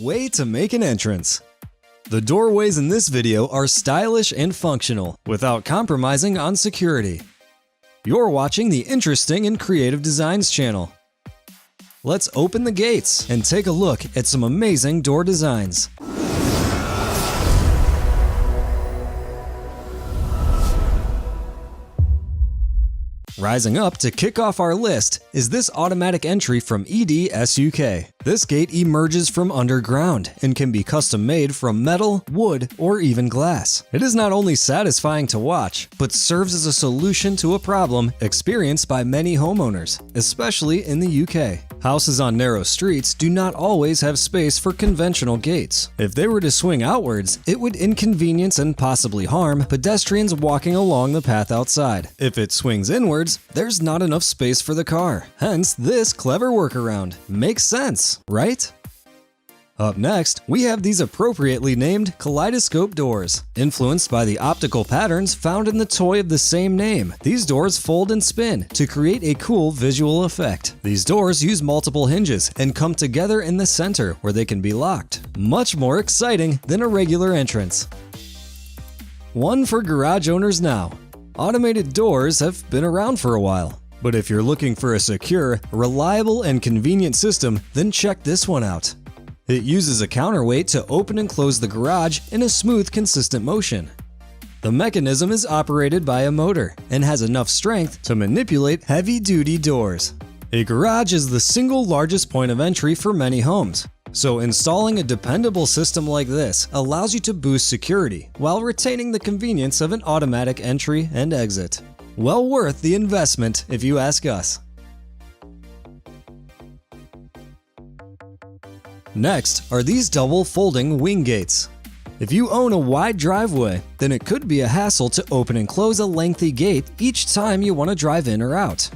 Way to make an entrance. The doorways in this video are stylish and functional, without compromising on security. You're watching the Interesting and Creative Designs channel. Let's open the gates and take a look at some amazing door designs. Rising up to kick off our list is this automatic entry from EDSUK. This gate emerges from underground and can be custom made from metal, wood, or even glass. It is not only satisfying to watch, but serves as a solution to a problem experienced by many homeowners, especially in the UK. Houses on narrow streets do not always have space for conventional gates. If they were to swing outwards, it would inconvenience and possibly harm pedestrians walking along the path outside. If it swings inwards, there's not enough space for the car. Hence, this clever workaround. Makes sense, right? Up next, we have these appropriately named kaleidoscope doors. Influenced by the optical patterns found in the toy of the same name, these doors fold and spin to create a cool visual effect. These doors use multiple hinges and come together in the center where they can be locked. Much more exciting than a regular entrance. One for garage owners now. Automated doors have been around for a while. But if you're looking for a secure, reliable, and convenient system, then check this one out. It uses a counterweight to open and close the garage in a smooth, consistent motion. The mechanism is operated by a motor and has enough strength to manipulate heavy-duty doors. A garage is the single largest point of entry for many homes, so installing a dependable system like this allows you to boost security while retaining the convenience of an automatic entry and exit. Well worth the investment if you ask us. Next are these double folding wing gates. If you own a wide driveway, then it could be a hassle to open and close a lengthy gate each time you want to drive in or out.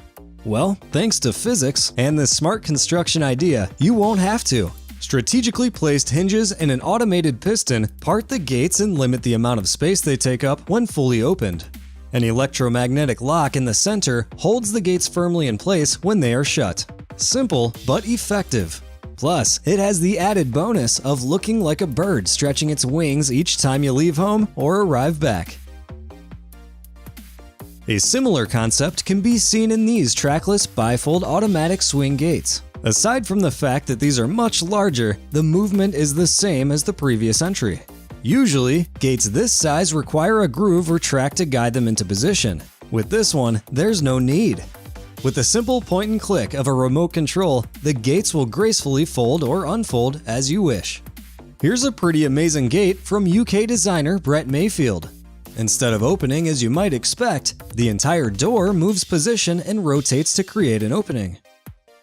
Well, thanks to physics and this smart construction idea, you won't have to. Strategically placed hinges and an automated piston part the gates and limit the amount of space they take up when fully opened. An electromagnetic lock in the center holds the gates firmly in place when they are shut. Simple but effective. Plus, it has the added bonus of looking like a bird stretching its wings each time you leave home or arrive back. A similar concept can be seen in these trackless bifold automatic swing gates. Aside from the fact that these are much larger, the movement is the same as the previous entry. Usually, gates this size require a groove or track to guide them into position. With this one, there's no need. With the simple point and click of a remote control, the gates will gracefully fold or unfold as you wish. Here's a pretty amazing gate from UK designer Brett Mayfield. Instead of opening as you might expect, the entire door moves position and rotates to create an opening.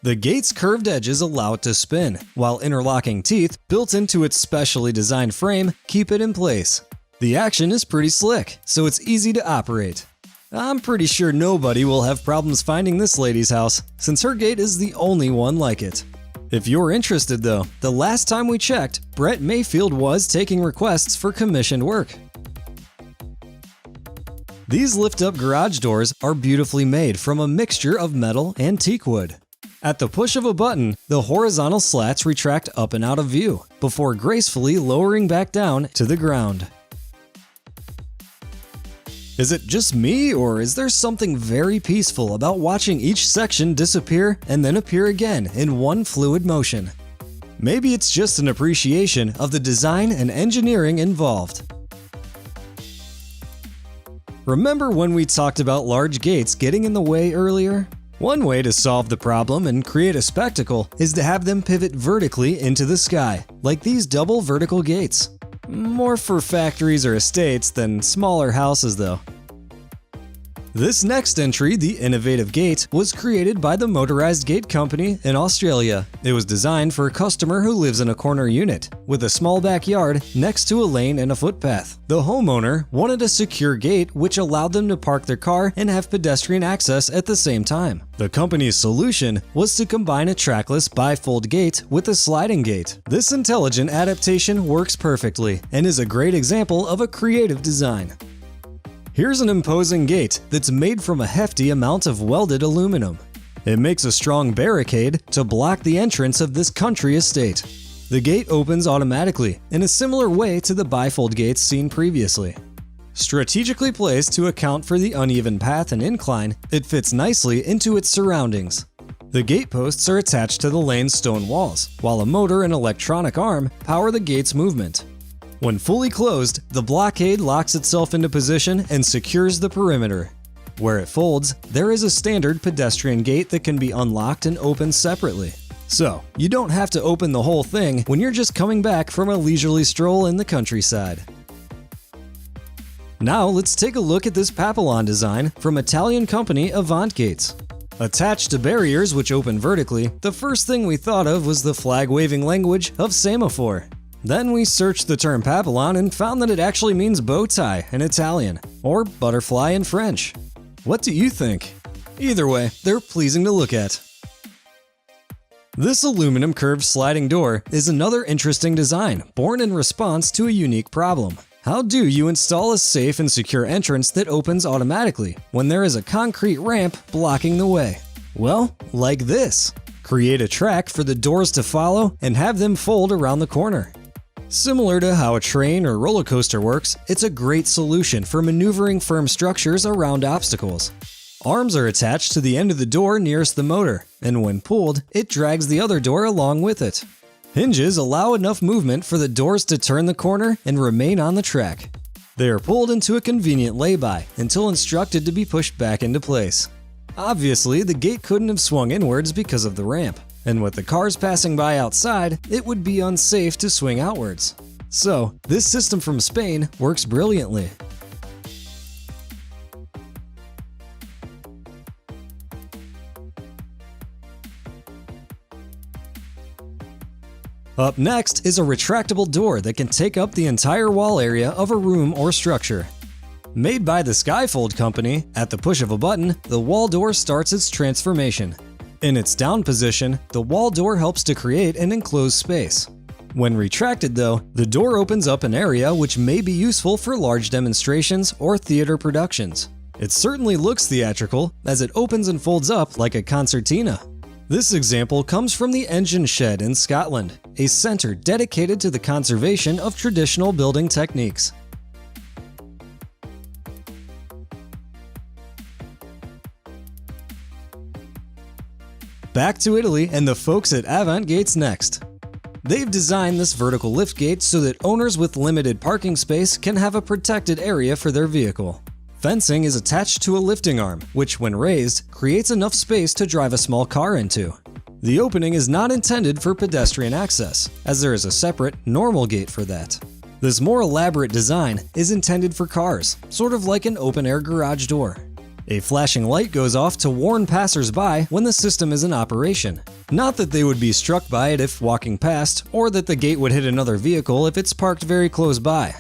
The gate's curved edges allow it to spin, while interlocking teeth built into its specially designed frame keep it in place. The action is pretty slick, so it's easy to operate. I'm pretty sure nobody will have problems finding this lady's house, since her gate is the only one like it. If you're interested though, the last time we checked, Brett Mayfield was taking requests for commissioned work. These lift-up garage doors are beautifully made from a mixture of metal and teak wood. At the push of a button, the horizontal slats retract up and out of view, before gracefully lowering back down to the ground. Is it just me, or is there something very peaceful about watching each section disappear and then appear again in one fluid motion? Maybe it's just an appreciation of the design and engineering involved. Remember when we talked about large gates getting in the way earlier? One way to solve the problem and create a spectacle is to have them pivot vertically into the sky, like these double vertical gates. More for factories or estates than smaller houses though. This next entry, the innovative gate, was created by the Motorized Gate Company in Australia. It was designed for a customer who lives in a corner unit, with a small backyard next to a lane and a footpath. The homeowner wanted a secure gate which allowed them to park their car and have pedestrian access at the same time. The company's solution was to combine a trackless bifold gate with a sliding gate. This intelligent adaptation works perfectly and is a great example of a creative design. Here's an imposing gate that's made from a hefty amount of welded aluminum. It makes a strong barricade to block the entrance of this country estate. The gate opens automatically in a similar way to the bifold gates seen previously. Strategically placed to account for the uneven path and incline, it fits nicely into its surroundings. The gate posts are attached to the lane's stone walls, while a motor and electronic arm power the gate's movement. When fully closed, the blockade locks itself into position and secures the perimeter. Where it folds, there is a standard pedestrian gate that can be unlocked and opened separately. So, you don't have to open the whole thing when you're just coming back from a leisurely stroll in the countryside. Now let's take a look at this Papillon design from Italian company Avant Gates. Attached to barriers which open vertically, the first thing we thought of was the flag-waving language of semaphore. Then we searched the term Papillon and found that it actually means bow tie in Italian, or butterfly in French. What do you think? Either way, they're pleasing to look at. This aluminum curved sliding door is another interesting design, born in response to a unique problem. How do you install a safe and secure entrance that opens automatically when there is a concrete ramp blocking the way? Well, like this. Create a track for the doors to follow and have them fold around the corner. Similar to how a train or roller coaster works, it's a great solution for maneuvering firm structures around obstacles. Arms are attached to the end of the door nearest the motor, and when pulled, it drags the other door along with it. Hinges allow enough movement for the doors to turn the corner and remain on the track. They are pulled into a convenient lay-by until instructed to be pushed back into place. Obviously, the gate couldn't have swung inwards because of the ramp, and with the cars passing by outside, it would be unsafe to swing outwards. So, this system from Spain works brilliantly. Up next is a retractable door that can take up the entire wall area of a room or structure. Made by the Skyfold company, at the push of a button, the wall door starts its transformation. In its down position, the wall door helps to create an enclosed space. When retracted though, the door opens up an area which may be useful for large demonstrations or theater productions. It certainly looks theatrical, as it opens and folds up like a concertina. This example comes from the Engine Shed in Scotland, a center dedicated to the conservation of traditional building techniques. Back to Italy and the folks at Avant Gates next. They've designed this vertical lift gate so that owners with limited parking space can have a protected area for their vehicle. Fencing is attached to a lifting arm, which when raised, creates enough space to drive a small car into. The opening is not intended for pedestrian access, as there is a separate, normal gate for that. This more elaborate design is intended for cars, sort of like an open-air garage door. A flashing light goes off to warn passers-by when the system is in operation. Not that they would be struck by it if walking past, or that the gate would hit another vehicle if it's parked very close by.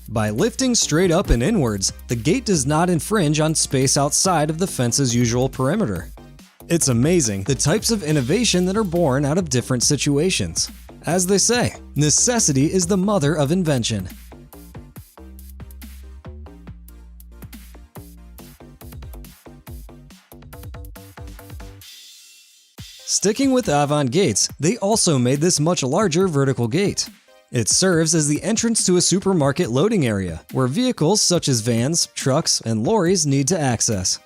By lifting straight up and inwards, the gate does not infringe on space outside of the fence's usual perimeter. It's amazing the types of innovation that are born out of different situations. As they say, necessity is the mother of invention. Sticking with Avant Gates, they also made this much larger vertical gate. It serves as the entrance to a supermarket loading area, where vehicles such as vans, trucks, and lorries need to access.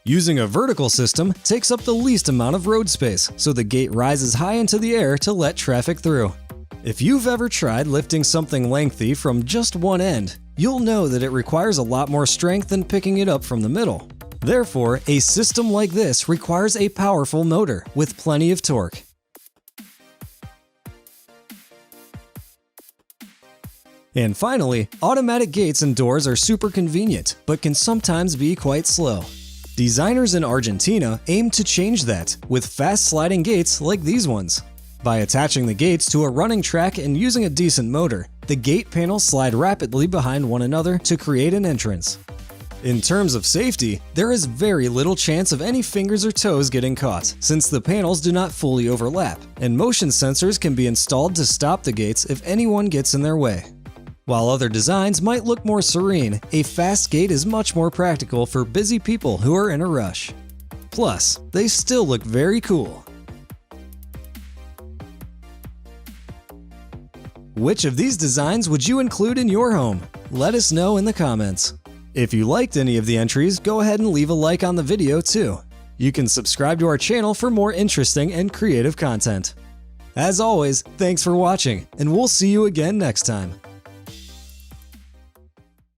Using a vertical system takes up the least amount of road space, so the gate rises high into the air to let traffic through. If you've ever tried lifting something lengthy from just one end, you'll know that it requires a lot more strength than picking it up from the middle. Therefore, a system like this requires a powerful motor with plenty of torque. And finally, automatic gates and doors are super convenient, but can sometimes be quite slow. Designers in Argentina aim to change that with fast sliding gates like these ones. By attaching the gates to a running track and using a decent motor, the gate panels slide rapidly behind one another to create an entrance. In terms of safety, there is very little chance of any fingers or toes getting caught, since the panels do not fully overlap, and motion sensors can be installed to stop the gates if anyone gets in their way. While other designs might look more serene, a fast gate is much more practical for busy people who are in a rush. Plus, they still look very cool. Which of these designs would you include in your home? Let us know in the comments. If you liked any of the entries, go ahead and leave a like on the video too. You can subscribe to our channel for more interesting and creative content. As always, thanks for watching, and we'll see you again next time.